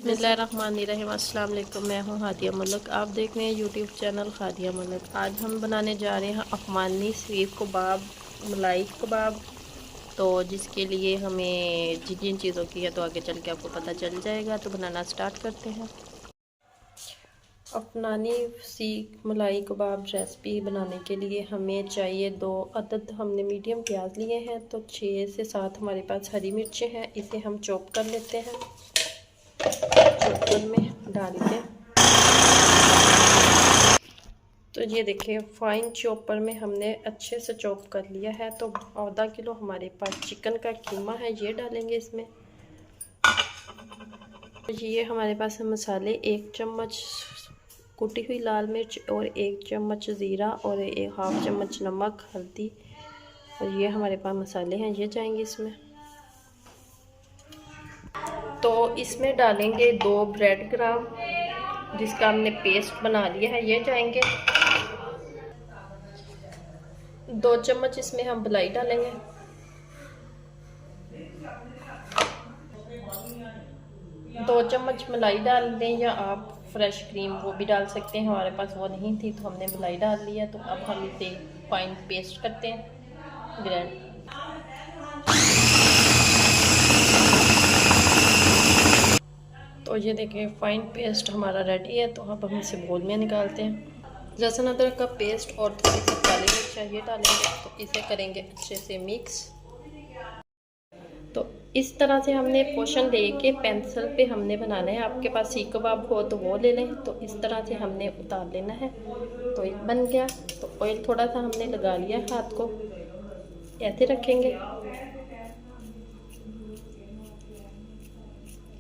बिस्मिल्लाहिर्रहमानिर्रहीम। अस्सलाम वालेकुम। मैं हूँ हादिया मलिक, आप देख रहे हैं यूट्यूब चैनल हादिया मलिक। आज हम बनाने जा रहे हैं अफगानी सीख कबाब, मलाई कबाब। तो जिसके लिए हमें जिन जिन चीज़ों की है तो आगे चल के आपको पता चल जाएगा। तो बनाना स्टार्ट करते हैं। अफगानी सीख मलाई कबाब रेसिपी बनाने के लिए हमें चाहिए 2 अदद हमने मीडियम प्याज लिए हैं। तो 6 से 7 हमारे पास हरी मिर्चें हैं, इसे हम चॉप कर लेते हैं। चॉपर में डाल के तो ये देखिए फाइन चॉपर में हमने अच्छे से चॉप कर लिया है। तो आधा किलो हमारे पास चिकन का कीमा है, ये डालेंगे इसमें। तो ये हमारे पास है मसाले, 1 चम्मच कुटी हुई लाल मिर्च और 1 चम्मच ज़ीरा और 1/2 चम्मच नमक, हल्दी। और ये हमारे पास मसाले हैं, ये जाएंगे इसमें। तो इसमें डालेंगे 2 ब्रेड क्रम्ब जिसका हमने पेस्ट बना लिया है, ये जाएंगे। 2 चम्मच इसमें हम मलाई डालेंगे। 2 चम्मच मलाई डाल दें, या आप फ्रेश क्रीम वो भी डाल सकते हैं। हमारे पास वो नहीं थी तो हमने मलाई डाल लिया। तो अब हम इसे फाइन पेस्ट करते हैं, ग्राइंड। तो ये देखिए फाइन पेस्ट हमारा रेडी है। तो अब हम इसे बोल में निकालते हैं। लहसुन अदरक का पेस्ट और थोड़ी सी काली मिर्च चाहिए डालेंगे। तो इसे करेंगे अच्छे से मिक्स। तो इस तरह से हमने पोर्शन लेके पेंसिल पे हमने बनाना है। आपके पास सीख कबाब हो तो वो ले लें। तो इस तरह से हमने उतार लेना है। तो एक बन गया। तो ऑयल थोड़ा सा हमने लगा लिया, हाथ को ऐसे रखेंगे,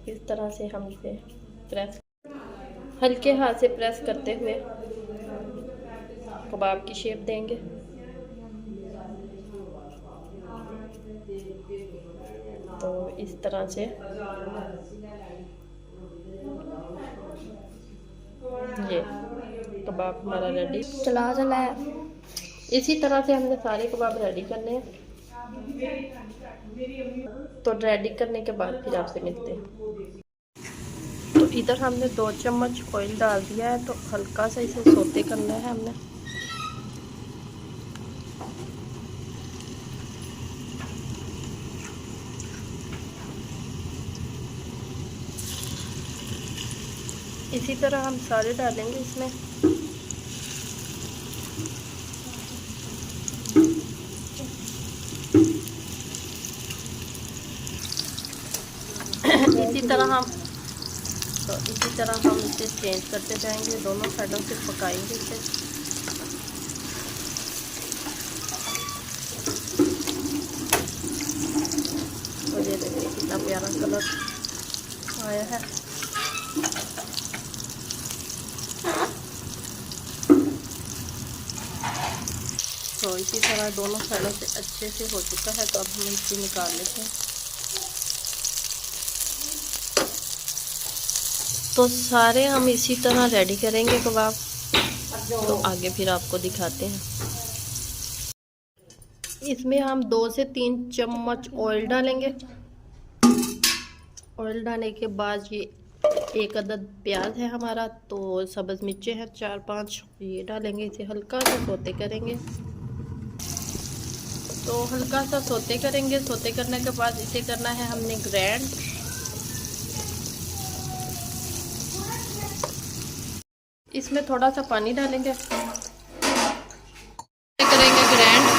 इस तरह से हम इसे प्रेस, हल्के हाथ से प्रेस करते हुए कबाब की शेप देंगे। तो इस तरह से ये कबाब हमारा रेडी चला है। इसी तरह से हमने सारे कबाब रेडी करने हैं। तो रेडी करने के बाद फिर आपसे मिलते हैं। तो इधर हमने 2 चम्मच ऑयल डाल दिया है। तो हल्का सा इसे सोते करना है हमने। इसी तरह हम सारे डालेंगे इसमें। इसी तरह हम इसे चेंज करते जाएंगे, दोनों साइडों से पकाएंगे इसे। और ये देखिए कितना प्यारा कलर आया है। तो इसी तरह दोनों साइडों से अच्छे से हो चुका है। तो अब हम इसे निकाल लेते हैं। तो सारे हम इसी तरह रेडी करेंगे कबाब। तो आगे फिर आपको दिखाते हैं। इसमें हम 2 से 3 चम्मच ऑयल डालेंगे। ऑयल डालने के बाद ये 1 अदद प्याज है हमारा। तो सब्ज़ मिर्चें हैं 4-5, ये डालेंगे। इसे हल्का सा सोते करेंगे। तो हल्का सा सोते करेंगे। सोते करने के बाद इसे करना है हमने ग्राइंड। इसमें थोड़ा सा पानी डालेंगे, करेंगे ग्राइंड।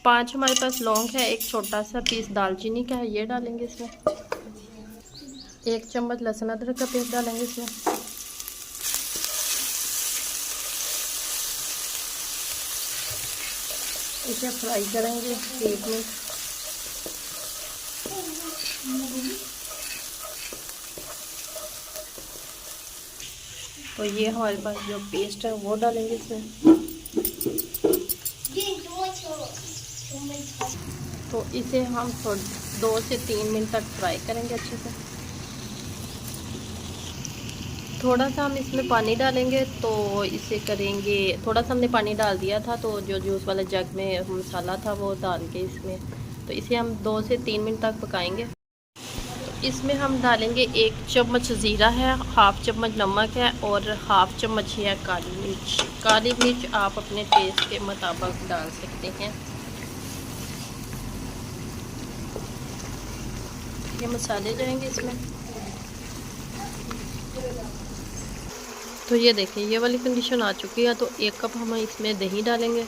5 हमारे पास लौंग है, 1 छोटा सा पीस दालचीनी का है, ये डालेंगे इसमें। 1 चम्मच लहसुन अदरक का पेस्ट डालेंगे इसमें। इसे फ्राई करेंगे 1 मिनट। तो ये हमारे पास जो पेस्ट है वो डालेंगे इसमें। तो इसे हम 2 से 3 मिनट तक फ्राई करेंगे अच्छे से। थोड़ा सा हम इसमें पानी डालेंगे। तो इसे करेंगे, थोड़ा सा हमने पानी डाल दिया था। तो जो जूस वाले जग में मसाला था वो डाल के इसमें, तो इसे हम 2 से 3 मिनट तक पकाएंगे। इसमें हम डालेंगे 1 चम्मच ज़ीरा है, हाफ़ चम्मच नमक है और हाफ़ चम्मच है काली मिर्च। काली मिर्च आप अपने टेस्ट के मुताबिक डाल सकते हैं। ये मसाले जाएंगे इसमें। तो ये देखिए ये वाली कंडीशन आ चुकी है। तो 1 कप हम इसमें दही डालेंगे,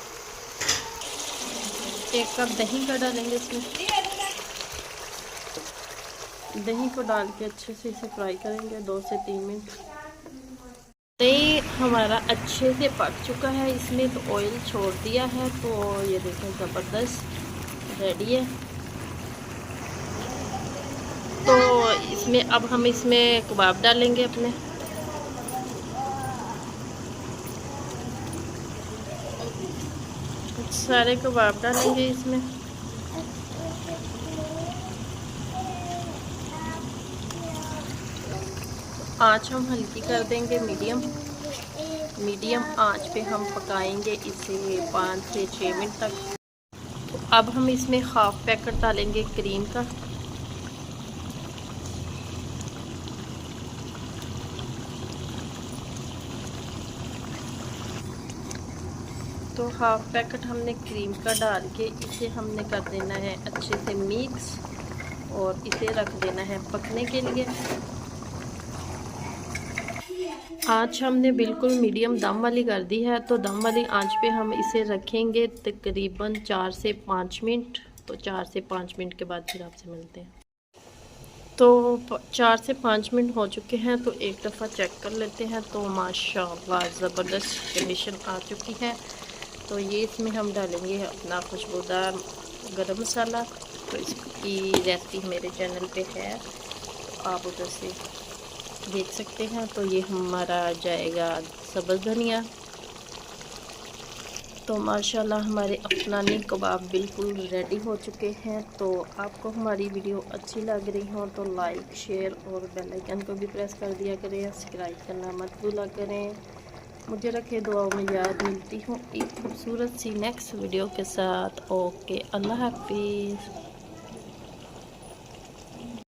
1 कप दही का डालेंगे इसमें। दही को डाल के अच्छे से इसे फ्राई करेंगे 2 से 3 मिनट। दही हमारा अच्छे से पक चुका है, इसमें तो ऑयल छोड़ दिया है। तो ये देखें ज़बरदस्त रेडी है। तो इसमें अब हम इसमें कबाब डालेंगे अपने। सारे कबाब डालेंगे इसमें। आँच हम हल्की कर देंगे, मीडियम आँच पे हम पकाएंगे इसे 5 से 6 मिनट तक। तो अब हम इसमें हाफ़ पैकेट डालेंगे क्रीम का। तो हाफ़ पैकेट हमने क्रीम का डाल के इसे हमने कर देना है अच्छे से मिक्स और इसे रख देना है पकने के लिए। आँच हमने बिल्कुल मीडियम दम वाली कर दी है। तो दम वाली आँच पे हम इसे रखेंगे तकरीबन 4 से 5 मिनट। तो 4 से 5 मिनट के बाद फिर आपसे मिलते हैं। तो 4 से 5 मिनट हो चुके हैं। तो एक दफ़ा चेक कर लेते हैं। तो माशाल्लाह ज़बरदस्त कंडीशन आ चुकी है। तो ये इसमें हम डालेंगे अपना खुशबूदार गरम मसाला। तो इसकी रेसिपी मेरे चैनल पे है, तो आप उधर से देख सकते हैं। तो ये हमारा जाएगा सब्ज़ धनिया। तो माशाल्लाह हमारे अफगानी कबाब बिल्कुल रेडी हो चुके हैं। तो आपको हमारी वीडियो अच्छी लग रही हो तो लाइक शेयर और बेल आइकन को भी प्रेस कर दिया करें। सब्सक्राइब करना मत भूला करें। मुझे रखे दुआओं में याद। मिलती हूँ एक खूबसूरत सी नेक्स्ट वीडियो के साथ। ओके, अल्लाह हाफिज़।